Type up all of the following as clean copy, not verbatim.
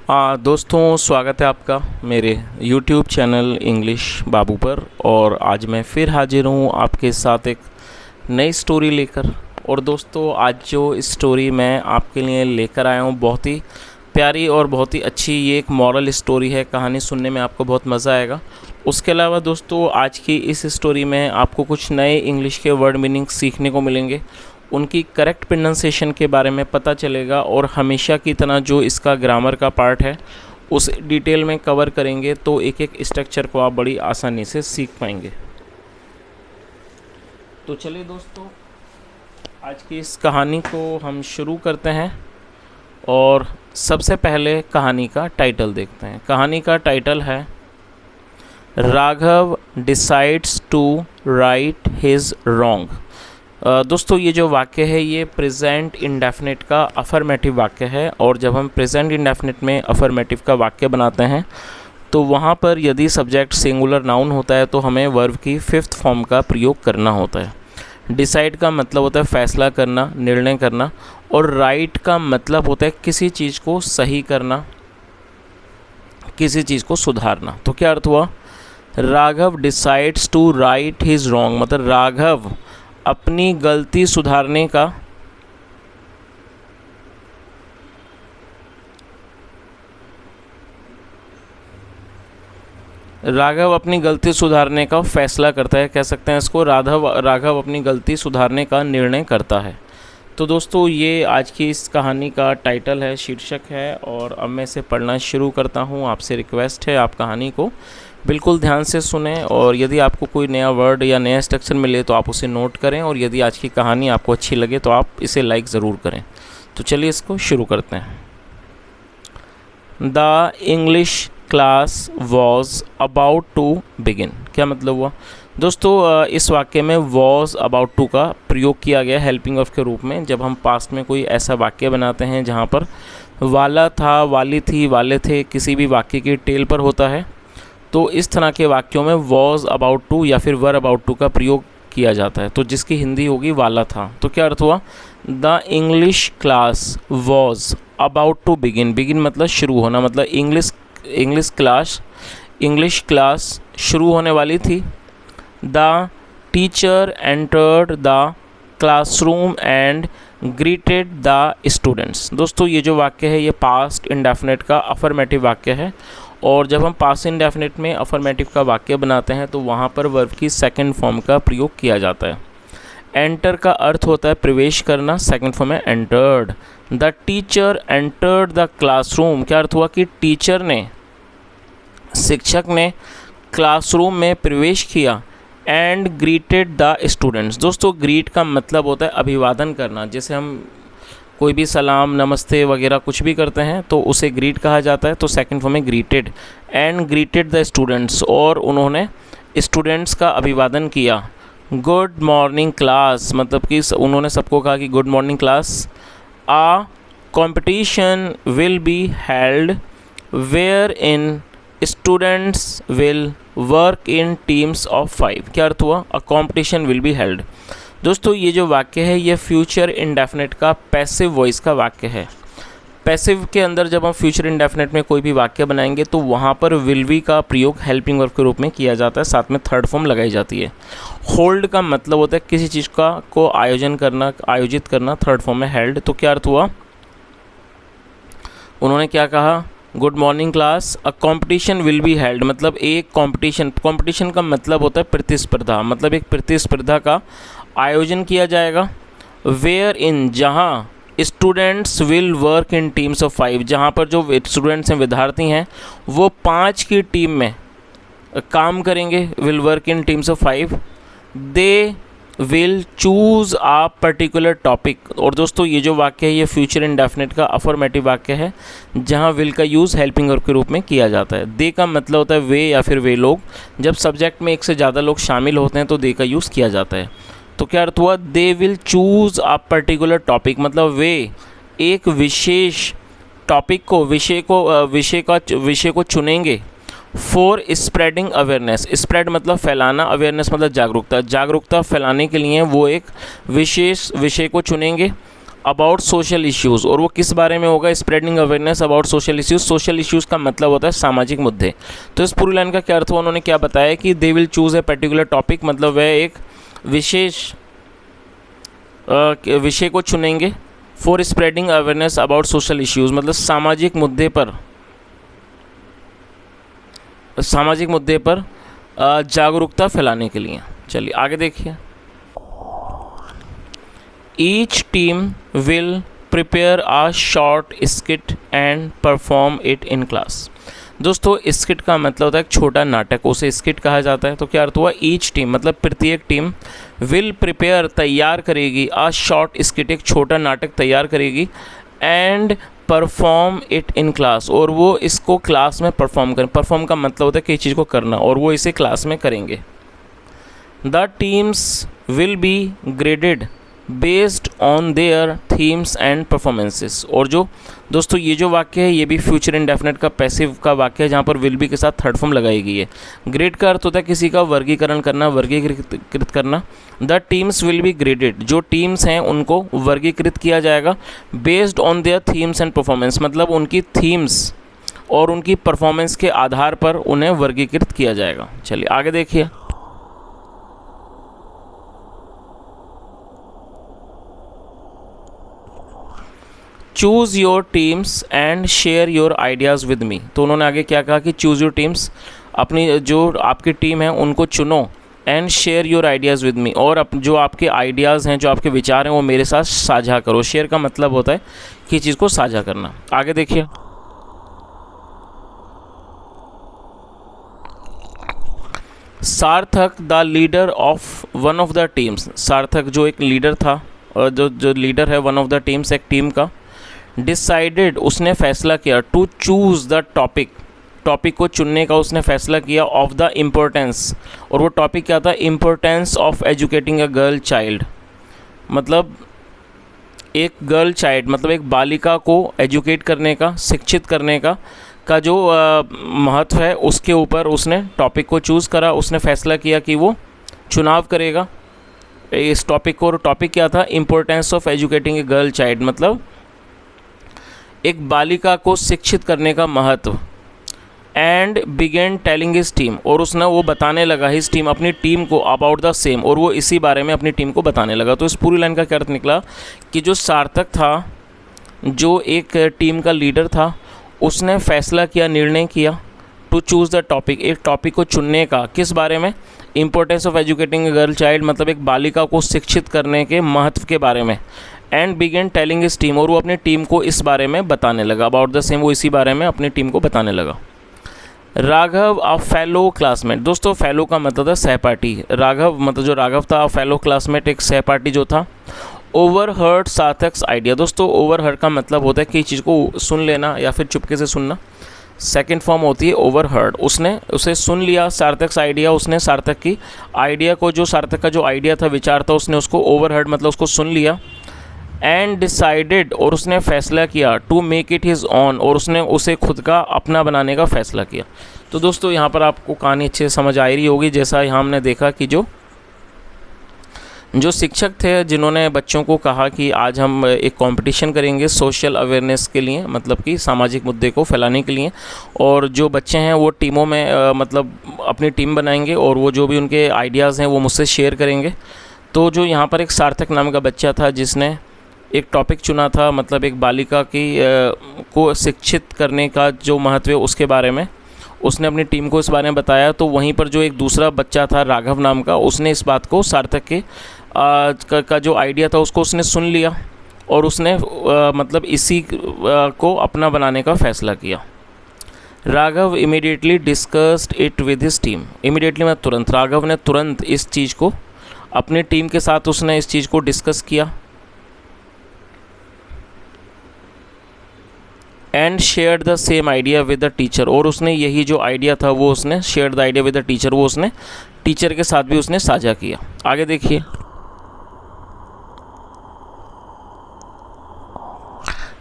दोस्तों, स्वागत है आपका मेरे YouTube चैनल इंग्लिश बाबू पर। और आज मैं फिर हाजिर हूँ आपके साथ एक नई स्टोरी लेकर। और दोस्तों, आज जो स्टोरी मैं आपके लिए लेकर आया हूँ बहुत ही प्यारी और बहुत ही अच्छी, ये एक मॉरल स्टोरी है। कहानी सुनने में आपको बहुत मज़ा आएगा। उसके अलावा दोस्तों, आज की इस स्टोरी में आपको कुछ नए इंग्लिश के वर्ड मीनिंग सीखने को मिलेंगे, उनकी करेक्ट प्रोनाउंसिएशन के बारे में पता चलेगा और हमेशा की तरह जो इसका ग्रामर का पार्ट है उस डिटेल में कवर करेंगे, तो एक एक स्ट्रक्चर को आप बड़ी आसानी से सीख पाएंगे। तो चलिए दोस्तों, आज की इस कहानी को हम शुरू करते हैं। और सबसे पहले कहानी का टाइटल देखते हैं। कहानी का टाइटल है Raghav decides to right his wrong. दोस्तों, ये जो वाक्य है ये प्रेजेंट इंडेफिनिट का अफर्मेटिव वाक्य है। और जब हम प्रेजेंट इंडेफिनिट में अफर्मेटिव का वाक्य बनाते हैं तो वहाँ पर यदि सब्जेक्ट सिंगुलर नाउन होता है तो हमें वर्ब की फिफ्थ फॉर्म का प्रयोग करना होता है। डिसाइड का मतलब होता है फैसला करना, निर्णय करना। और राइट का मतलब होता है किसी चीज़ को सही करना, किसी चीज़ को सुधारना। तो क्या अर्थ हुआ? Raghav decides to right his wrong, मतलब राघव अपनी गलती सुधारने का फैसला करता है। कह सकते हैं इसको राघव अपनी गलती सुधारने का निर्णय करता है। तो दोस्तों, ये आज की इस कहानी का टाइटल है, शीर्षक है। और अब मैं इसे पढ़ना शुरू करता हूँ। आपसे रिक्वेस्ट है आप कहानी को बिल्कुल ध्यान से सुने, और यदि आपको कोई नया वर्ड या नया स्ट्रक्चर मिले तो आप उसे नोट करें। और यदि आज की कहानी आपको अच्छी लगे तो आप इसे लाइक ज़रूर करें। तो चलिए इसको शुरू करते हैं। The English class was about to begin. क्या मतलब हुआ? दोस्तों, इस वाक्य में वॉज अबाउट टू का प्रयोग किया गया हेल्पिंग ऑफ के रूप में। जब हम पास्ट में कोई ऐसा वाक्य बनाते हैं जहाँ पर वाला था, वाली थी, वाले थे किसी भी वाक्य की टेल पर होता है, तो इस तरह के वाक्यों में वॉज अबाउट टू या फिर वर अबाउट टू का प्रयोग किया जाता है। तो जिसकी हिंदी होगी वाला था। तो क्या अर्थ हुआ? The English class was about to begin. Begin मतलब शुरू होना, मतलब इंग्लिश क्लास शुरू होने वाली थी। The teacher entered the classroom and greeted the students. दोस्तों, ये जो वाक्य है ये पास्ट इंडेफिनिट का अफर्मेटिव वाक्य है। और जब हम पास्ट इंडेफिनिट में अफर्मेटिव का वाक्य बनाते हैं तो वहाँ पर वर्ब की सेकंड फॉर्म का प्रयोग किया जाता है। एंटर का अर्थ होता है प्रवेश करना, सेकंड फॉर्म है entered. The teacher entered the classroom. क्या अर्थ हुआ कि टीचर ने, शिक्षक ने क्लासरूम में प्रवेश किया। And greeted the students. दोस्तों, ग्रीट का मतलब होता है अभिवादन करना। जैसे हम कोई भी सलाम, नमस्ते वगैरह कुछ भी करते हैं तो उसे ग्रीट कहा जाता है। तो सेकंड फॉर्म में greeted. And greeted the students, और उन्होंने स्टूडेंट्स का अभिवादन किया। गुड मॉर्निंग क्लास, मतलब कि उन्होंने सबको कहा कि good morning class. A competition will be held where in students will work in teams of 5। क्या अर्थ हुआ? A competition will be held. दोस्तों, ये जो वाक्य है ये फ्यूचर इंडेफिनिट का पैसिव वॉइस का वाक्य है। पैसिव के अंदर जब हम फ्यूचर इंडेफिनिट में कोई भी वाक्य बनाएंगे तो वहाँ पर विल बी का प्रयोग हेल्पिंग वर्ब के रूप में किया जाता है, साथ में थर्ड फॉर्म लगाई जाती है। होल्ड का मतलब होता है किसी चीज़ को आयोजित करना, थर्ड फॉर्म में हेल्ड। तो क्या अर्थ हुआ? उन्होंने क्या कहा? Good morning class, a competition will be held, मतलब एक कॉम्पिटिशन का मतलब होता है प्रतिस्पर्धा, मतलब एक प्रतिस्पर्धा का आयोजन किया जाएगा। वेयर इन, जहाँ students will work in teams of 5, जहाँ पर जो स्टूडेंट्स हैं, विद्यार्थी हैं, वो 5 की टीम में काम करेंगे। Will work in teams of 5। They will choose a particular topic. और दोस्तों, ये जो वाक्य है ये फ्यूचर इंडेफिनिट का अफर्मेटिव वाक्य है जहाँ विल का यूज़ हेल्पिंग वर्ब के रूप में किया जाता है। दे का मतलब होता है वे या फिर वे लोग। जब सब्जेक्ट में एक से ज़्यादा लोग शामिल होते हैं तो दे का यूज़ किया जाता है। तो क्या अर्थ हुआ? They will choose a particular topic, मतलब वे एक विशेष टॉपिक को, विषय को चुनेंगे। For spreading awareness. स्प्रेड मतलब फैलाना, अवेयरनेस मतलब जागरूकता फैलाने के लिए वो एक विशेष विषय को चुनेंगे। अबाउट सोशल इश्यूज़, और वो किस बारे में होगा, spreading awareness about social issues. Social issues का मतलब होता है सामाजिक मुद्दे। तो इस पूरी लाइन का क्या अर्थ हुआ, उन्होंने क्या बताया कि दे will choose a particular topic, मतलब वह एक विशेष विषय को चुनेंगे। For spreading awareness about social issues, मतलब सामाजिक मुद्दे पर जागरूकता फैलाने के लिए। चलिए आगे देखिए। Each team will prepare a short skit and perform it in class. दोस्तों स्किट का मतलब होता है एक छोटा नाटक, उसे स्किट कहा जाता है। तो क्या अर्थ हुआ, ईच टीम मतलब प्रत्येक टीम, विल प्रिपेयर तैयार करेगी, अ शॉर्ट स्किट एक छोटा नाटक तैयार करेगी, and perform it in class, और वो इसको क्लास में परफॉर्म करें। परफॉर्म का मतलब होता है किसी चीज़ को करना, और वो इसे क्लास में करेंगे। The teams will be graded based on their themes and performances. और जो दोस्तों ये जो वाक्य है ये भी फ्यूचर इंडेफिनिट का पैसिव का वाक्य है, जहाँ पर विल बी के साथ थर्ड फॉर्म लगाई गई है। ग्रेड का अर्थ होता है किसी का वर्गीकरण करना, वर्गीकृत करना। The teams will be graded, जो टीम्स हैं उनको वर्गीकृत किया जाएगा। Based on their themes and performance, मतलब उनकी थीम्स और उनकी परफॉर्मेंस के आधार पर उन्हें वर्गीकृत किया जाएगा। चलिए आगे देखिए। Choose your teams and share your ideas with me. तो उन्होंने आगे क्या कहा कि चूज़ योर टीम्स, अपनी जो आपकी टीम है उनको चुनो, and share your ideas with me, और जो आपके आइडियाज़ हैं, जो आपके विचार हैं वो मेरे साथ साझा करो। शेयर का मतलब होता है कि चीज़ को साझा करना। आगे देखिए। सार्थक the leader of one of the teams. सार्थक जो एक लीडर था, और जो लीडर है वन ऑफ द टीम्स, एक टीम का, डिसाइडेड उसने फैसला किया, टू चूज़ द टॉपिक को चुनने का उसने फैसला किया, ऑफ द इम्पोर्टेंस, और वो टॉपिक क्या था, importance of educating a girl child. मतलब एक गर्ल चाइल्ड मतलब एक बालिका को एजुकेट करने का, शिक्षित करने का जो महत्व है उसके ऊपर उसने टॉपिक को चूज़ करा। उसने फैसला किया कि वो चुनाव करेगा इस टॉपिक को। और टॉपिक क्या था, importance of educating a girl child, मतलब एक बालिका को शिक्षित करने का महत्व। And began telling his team, और उसने वो बताने लगा हिज टीम, अपनी टीम को, अबाउट द सेम, और वो इसी बारे में अपनी टीम को बताने लगा। तो इस पूरी लाइन का क्या अर्थ निकला कि जो सार्थक था, जो एक टीम का लीडर था, उसने फैसला किया, निर्णय किया, टू चूज़ द टॉपिक, एक टॉपिक को चुनने का, किस बारे में, importance of educating a girl child, मतलब एक बालिका को शिक्षित करने के महत्व के बारे में। And began telling his team, और वो अपनी टीम को इस बारे में बताने लगा, अबाउट द सेम, वो इसी बारे में अपनी टीम को बताने लगा। Raghav a fellow classmate. दोस्तों फेलो का मतलब था सहपाठी। राघव मतलब जो राघव था, फेलो क्लासमेट एक सहपाठी जो था। Overheard Sarthak's idea. दोस्तों ओवरहर्ड का मतलब होता है कि चीज़ को सुन लेना या फिर चुपके से सुनना। सेकंड फॉर्म होती है ओवरहर्ड। उसने उसे सुन लिया, सार्थक्स आइडिया, उसने सार्थक की आइडिया को, जो सार्थक का जो आइडिया था, विचार था, उसने उसको ओवरहर्ड मतलब उसको सुन लिया। एंड डिसाइडेड, और उसने फैसला किया, to make it his own, और उसने उसे खुद का अपना बनाने का फैसला किया। तो दोस्तों यहाँ पर आपको कहानी अच्छे से समझ आ रही होगी। जैसा यहाँ हमने देखा कि जो शिक्षक थे जिन्होंने बच्चों को कहा कि आज हम एक कंपटीशन करेंगे सोशल अवेयरनेस के लिए, मतलब कि सामाजिक मुद्दे को फैलाने के लिए, और जो बच्चे हैं वो टीमों में मतलब अपनी टीम बनाएंगे, और वो जो भी उनके आइडियाज़ हैं वो मुझसे शेयर करेंगे। तो जो यहाँ पर एक सार्थक नाम का बच्चा था जिसने एक टॉपिक चुना था, मतलब एक बालिका की को शिक्षित करने का जो महत्व है उसके बारे में, उसने अपनी टीम को इस बारे में बताया। तो वहीं पर जो एक दूसरा बच्चा था राघव नाम का, उसने इस बात को सार्थक के का जो आइडिया था उसको उसने सुन लिया, और उसने मतलब इसी को अपना बनाने का फ़ैसला किया। Raghav immediately discussed it with his team. Immediately मतलब तुरंत, राघव ने तुरंत इस चीज़ को अपनी टीम के साथ उसने इस चीज़ को डिस्कस किया। And share the same idea with the teacher, और उसने यही जो आइडिया था वो उसने share the idea with the teacher, वो उसने टीचर के साथ भी उसने साझा किया। आगे देखिए।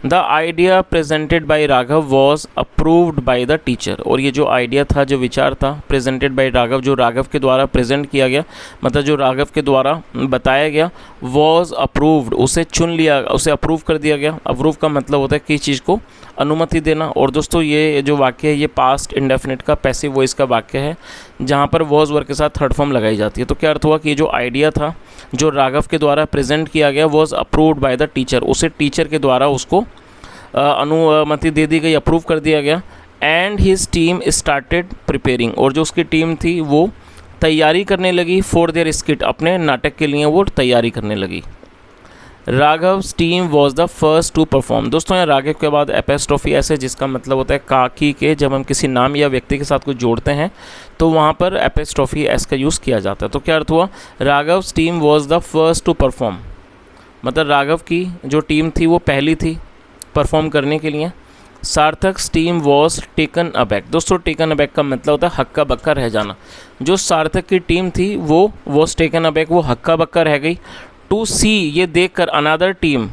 The idea presented by Raghav was approved by the teacher. और ये जो आइडिया था, जो विचार था, प्रेजेंटेड बाय राघव, जो राघव के द्वारा प्रेजेंट किया गया, मतलब जो राघव के द्वारा बताया गया, वॉज अप्रूव्ड, उसे चुन लिया, उसे अप्रूव कर दिया गया। अप्रूव का मतलब होता है किसी चीज़ को अनुमति देना। और दोस्तों ये जो वाक्य है ये पास्ट इंडेफिनिट का पैसिव वॉइस का वाक्य है, जहाँ पर वॉज वर्ब के साथ थर्ड फॉर्म लगाई जाती है। तो क्या अर्थ हुआ कि ये जो आइडिया था जो राघव के द्वारा प्रेजेंट किया गया, was approved by the teacher, उसे टीचर के द्वारा उसको अनुमति दे दी गई, अप्रूव कर दिया गया। And his team started preparing, और जो उसकी टीम थी वो तैयारी करने लगी फॉर देयर स्किट, अपने नाटक के लिए वो तैयारी करने लगी। Raghav's team was the first to perform. दोस्तों यहाँ राघव के बाद एपेस्ट्रोफी एस है, जिसका मतलब होता है काकी के, जब हम किसी नाम या व्यक्ति के साथ कुछ जोड़ते हैं तो वहाँ पर एपेस्ट्रोफी एस का यूज़ किया जाता है। तो क्या अर्थ हुआ, Raghav's team was the first to perform, मतलब राघव की जो टीम थी वो पहली थी परफॉर्म करने के लिए। सार्थक टीम वॉज टेकन अबैक। दोस्तों टेकन अबैक का मतलब होता है हक्का बक्का रह जाना। जो सार्थक की टीम थी वो वॉज टेकन अबैक, वो हक्का बक्का रह गई। टू सी, ये देखकर, अनदर टीम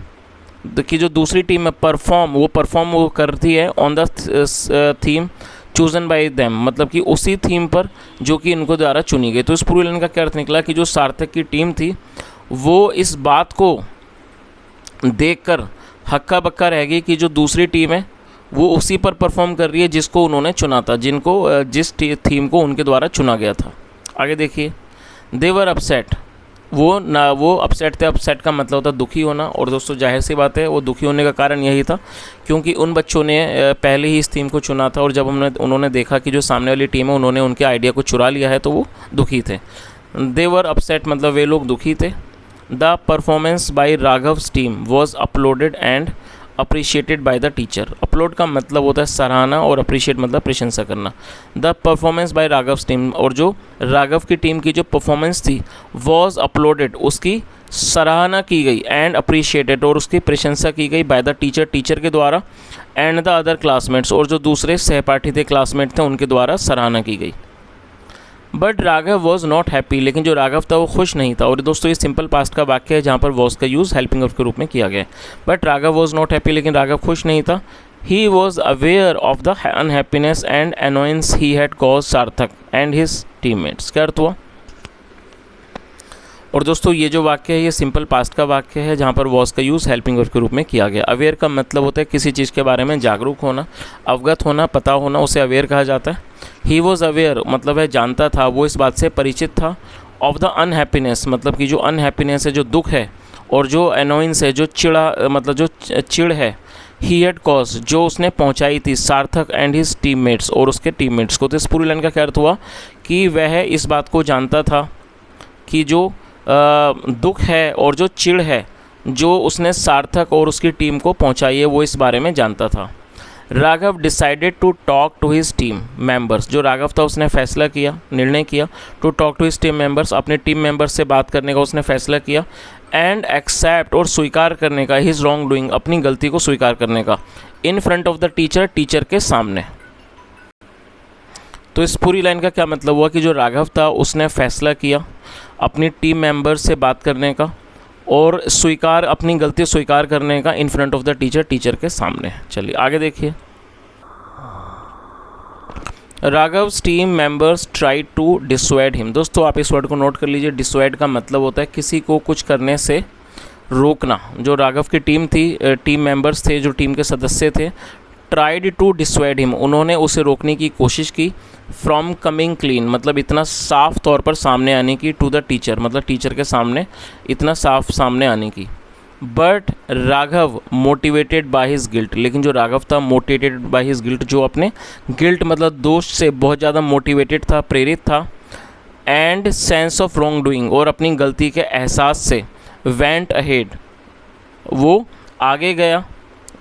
की जो दूसरी टीम है परफॉर्म, वो परफॉर्म वो करती है on the theme chosen bye them, मतलब कि उसी थीम पर जो कि इनको द्वारा चुनी गई। तो इस पूरी लाइन का क्या अर्थ निकला कि जो सार्थक की टीम थी वो इस बात को देखकर हक्का बक्का रह गई कि जो दूसरी टीम है वो उसी पर परफॉर्म कर रही है जिसको उन्होंने चुना था, जिस थीम को उनके द्वारा चुना गया था। आगे देखिए, दे वर अपसेट, वो अपसेट थे। अपसेट का मतलब होता है दुखी होना। और दोस्तों जाहिर सी बात है वो दुखी होने का कारण यही था क्योंकि उन बच्चों ने पहले ही इस थीम को चुना था, और जब उन्होंने देखा कि जो सामने वाली टीम है उन्होंने उनके आइडिया को चुरा लिया है तो वो दुखी थे। दे वर अपसेट मतलब वे लोग दुखी थे। The performance by Raghav's team was uploaded and appreciated by the teacher. Upload का मतलब होता है सराहना और अप्रिशिएट मतलब प्रशंसा करना। The performance by Raghav's team, और जो राघव की टीम की जो परफॉर्मेंस थी वॉज अपलोडेड, उसकी सराहना की गई, एंड अप्रिशिएटेड और उसकी प्रशंसा की गई बाय द टीचर, टीचर के द्वारा, एंड द अदर क्लासमेट्स और जो दूसरे सहपाठी थे, क्लासमेट थे, उनके द्वारा सराहना की गई। But Raghav was not happy, लेकिन जो राघव था वो खुश नहीं था। और दोस्तों ये सिंपल पास्ट का वाक्य है जहाँ पर वॉज का यूज़ हेल्पिंग वर्ब के रूप में किया गया है। But Raghav was not happy, लेकिन राघव खुश नहीं था। He was aware of the unhappiness and annoyance he had cause सार्थक एंड हिज टीममेट्स। क्या अर्थ हुआ। और दोस्तों ये जो वाक्य है ये सिंपल पास्ट का वाक्य है जहाँ पर वॉज का यूज़ हेल्पिंग वर्ब के रूप में किया गया। अवेयर का मतलब होता है किसी चीज़ के बारे में जागरूक होना, अवगत होना, पता होना, उसे अवेयर कहा जाता है। ही वॉज अवेयर मतलब है जानता था, वो इस बात से परिचित था। ऑफ द अनहैप्पीनेस मतलब कि जो अनहैप्पीनेस है, जो दुख है, और जो अनोइंस है, जो चिड़ा मतलब जो चिड़ है, ही हैड कॉज जो उसने पहुंचाई थी, सार्थक एंड हिज टीममेट्स और उसके टीममेट्स को। तो इस पूरी लाइन का क्या अर्थ हुआ कि वह इस बात को जानता था कि जो दुख है और जो चिढ़ है जो उसने सार्थक और उसकी टीम को पहुंचाई है वो इस बारे में जानता था। Raghav decided to talk to his team members, जो राघव था उसने फैसला किया, निर्णय किया, to talk to his team members, अपने टीम मेंबर्स से बात करने का उसने फैसला किया। एंड एक्सेप्ट और स्वीकार करने का, हिज रॉन्ग डूइंग अपनी गलती को स्वीकार करने का, in front of the teacher teacher के सामने। तो इस पूरी लाइन का क्या मतलब हुआ कि जो राघव था उसने फैसला किया अपनी टीम मेंबर से बात करने का और स्वीकार अपनी गलती स्वीकार करने का in front of the teacher teacher के सामने। चलिए आगे देखिए। Raghav's team members try to dissuade him. दोस्तों आप इस वर्ड को नोट कर लीजिए। डिसुएड का मतलब होता है किसी को कुछ करने से रोकना। जो राघव की टीम थी, टीम मेंबर्स थे, जो टीम के सदस्य थे, ट्राइड टू डिसुएड हिम उन्होंने उसे रोकने की कोशिश की। फ्रॉम कमिंग क्लीन मतलब इतना साफ तौर पर सामने आने की, टू द टीचर मतलब टीचर के सामने इतना साफ सामने आने की। But Raghav motivated by his guilt, लेकिन जो राघव था मोटिवेटेड बाय हिज गिल्ट, जो अपने गिल्ट मतलब दोष से बहुत ज़्यादा मोटिवेटेड था, प्रेरित था। And sense of wrong doing और अपनी गलती के एहसास से वेंट अहेड वो आगे गया।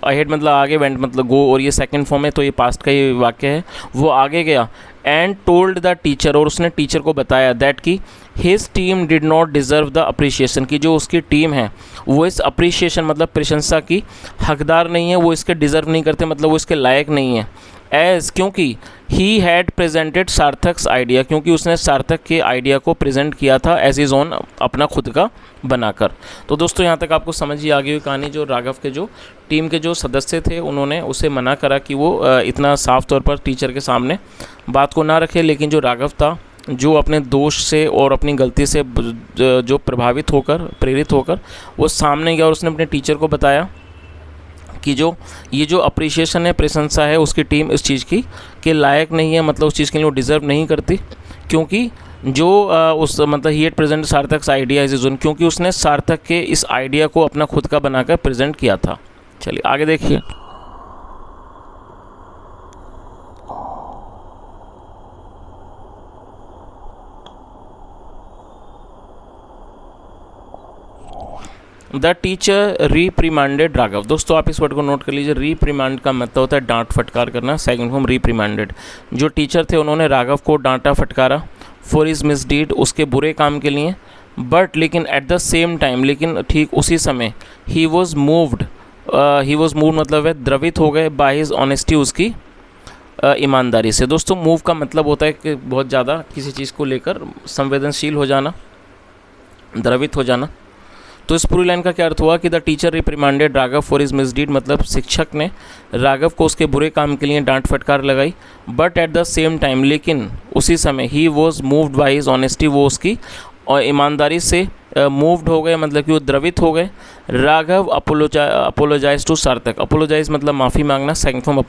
अहेड मतलब आगे, वेंट मतलब गो, और ये सेकंड फॉर्म है तो ये पास्ट का ये वाक्य है। वो आगे गया एंड टोल्ड द टीचर और उसने टीचर को बताया दैट कि his team did not deserve the appreciation की जो उसकी टीम है वो इस अप्रिशिएशन मतलब प्रशंसा की हकदार नहीं है, वो इसके डिज़र्व नहीं करते मतलब वो इसके लायक नहीं है। एज क्योंकि ही हैड प्रेजेंटेड सार्थक्स आइडिया, क्योंकि उसने सार्थक के आइडिया को प्रेजेंट किया था एज इज ओन, अपना खुद का बनाकर। तो दोस्तों यहाँ तक आपको समझ ही आ गई हुई कहानी। जो राघव के जो टीम के जो सदस्य थे उन्होंने उसे मना करा कि वो इतना साफ तौर पर टीचर के सामने बात को ना रखे, लेकिन जो राघव था जो अपने दोष से और अपनी गलती से जो प्रभावित होकर प्रेरित होकर वो सामने गया और उसने अपने टीचर को बताया कि ये जो अप्रिशिएशन है, प्रशंसा है, उसकी टीम इस चीज़ की के लायक नहीं है, मतलब उस चीज़ के लिए वो डिज़र्व नहीं करती, क्योंकि जो उस मतलब ही हैड प्रेजेंट सार्थक आइडिया इज इज ओन, क्योंकि उसने सार्थक के इस आइडिया को अपना खुद का बनाकर प्रेजेंट किया था। चलिए आगे देखिए। The teacher reprimanded Raghav. दोस्तों आप इस वर्ड को नोट कर लीजिए। रिप्रिमांड का मतलब होता है डांट फटकार करना, सेकंड फॉर्म रिप्रिमांडेड। जो टीचर थे उन्होंने राघव को डांटा फटकारा फॉर हिज मिसडीड, उसके बुरे काम के लिए, बट लेकिन एट द सेम टाइम, लेकिन ठीक उसी समय, ही वॉज मूव्ड मतलब है द्रवित हो गए, बाय हिज ऑनेस्टी, उसकी ईमानदारी से। दोस्तों मूव का मतलब होता है कि बहुत ज़्यादा किसी चीज़ को लेकर संवेदनशील हो जाना, द्रवित हो जाना। तो इस पूरी लाइन का क्या अर्थ हुआ कि the teacher reprimanded Raghav for his misdeed, मतलब शिक्षक ने राघव को उसके बुरे काम के लिए डांट फटकार लगाई, but at the same time, लेकिन उसी समय, he was moved by his honesty, वो उसकी और ईमानदारी से मूव्ड हो गए, मतलब कि वो द्रवित हो गए। राघव अपोलोजाइज टू सार्थक, अपोलोजाइज मतलब माफ़ी मांगना, सेकंड फॉर्म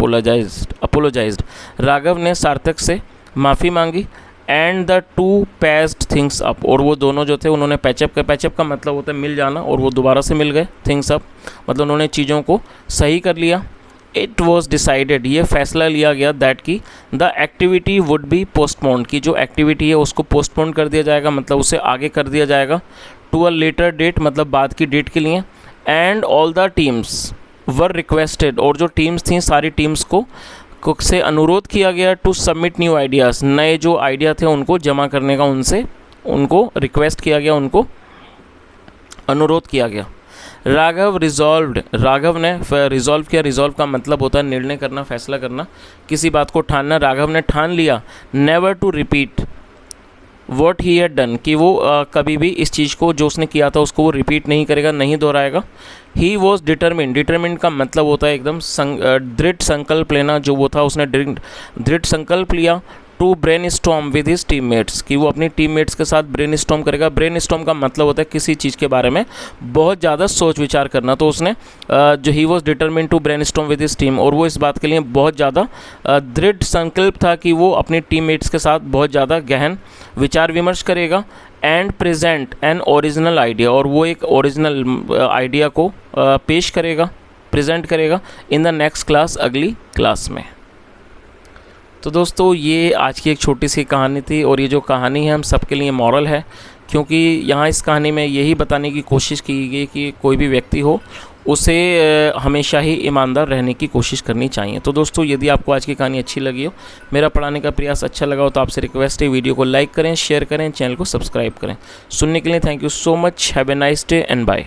अपोलोजाइज्ड। राघव ने सार्थक से माफ़ी मांगी, and the two patched things up, और वो दोनों जो थे उन्होंने पैचअप का मतलब होता है मिल जाना, और वो दोबारा से मिल गए। थिंग्स अप मतलब उन्होंने चीज़ों को सही कर लिया। इट वॉज डिसाइडेड, ये फैसला लिया गया, दैट की the activity would be postponed, की जो एक्टिविटी है उसको पोस्टपोन कर दिया जाएगा, मतलब उसे आगे कर दिया जाएगा, टू अ लेटर डेट मतलब बाद की डेट के लिए। And all the teams were requested, और जो टीम्स थी सारी टीम्स को से अनुरोध किया गया, टू सबमिट न्यू आइडियाज़, नए जो आइडिया थे उनको जमा करने का उनको रिक्वेस्ट किया गया, उनको अनुरोध किया गया। राघव रिजॉल्व्ड, राघव ने रिजॉल्व किया, रिजॉल्व का मतलब होता है निर्णय करना, फैसला करना, किसी बात को ठानना। राघव ने ठान लिया, never to repeat what he had done, कि वो कभी भी इस चीज़ को जो उसने किया था उसको वो रिपीट नहीं करेगा, नहीं दोहराएगा। ही वॉज डिटरमिन्ड, डिटरमिन्ड का मतलब होता है एकदम दृढ़ संकल्प लेना, जो वो था उसने दृढ़ संकल्प लिया, to brainstorm with his teammates, कि वो अपनी टीममेट्स के साथ ब्रेन स्टॉर्म करेगा। ब्रेन स्टॉर्म का मतलब होता है किसी चीज़ के बारे में बहुत ज़्यादा सोच विचार करना, तो उसने जो he was determined to brainstorm with his team, और वो इस बात के लिए बहुत ज़्यादा दृढ़ संकल्प था कि वो अपनी टीममेट्स के साथ बहुत ज़्यादा गहन विचार विमर्श करेगा। And present an original idea, और वो एक ओरिजिनल आइडिया को पेश करेगा, प्रेजेंट करेगा इन द नेक्स्ट क्लास, अगली क्लास में। तो दोस्तों ये आज की एक छोटी सी कहानी थी, और ये जो कहानी है हम सबके लिए मॉरल है, क्योंकि यहाँ इस कहानी में यही बताने की कोशिश की गई कि कोई भी व्यक्ति हो उसे हमेशा ही ईमानदार रहने की कोशिश करनी चाहिए। तो दोस्तों यदि आपको आज की कहानी अच्छी लगी हो, मेरा पढ़ाने का प्रयास अच्छा लगा हो, तो आपसे रिक्वेस्ट है वीडियो को लाइक करें, शेयर करें, चैनल को सब्सक्राइब करें। सुनने के लिए thank you so much. Have a nice day and bye.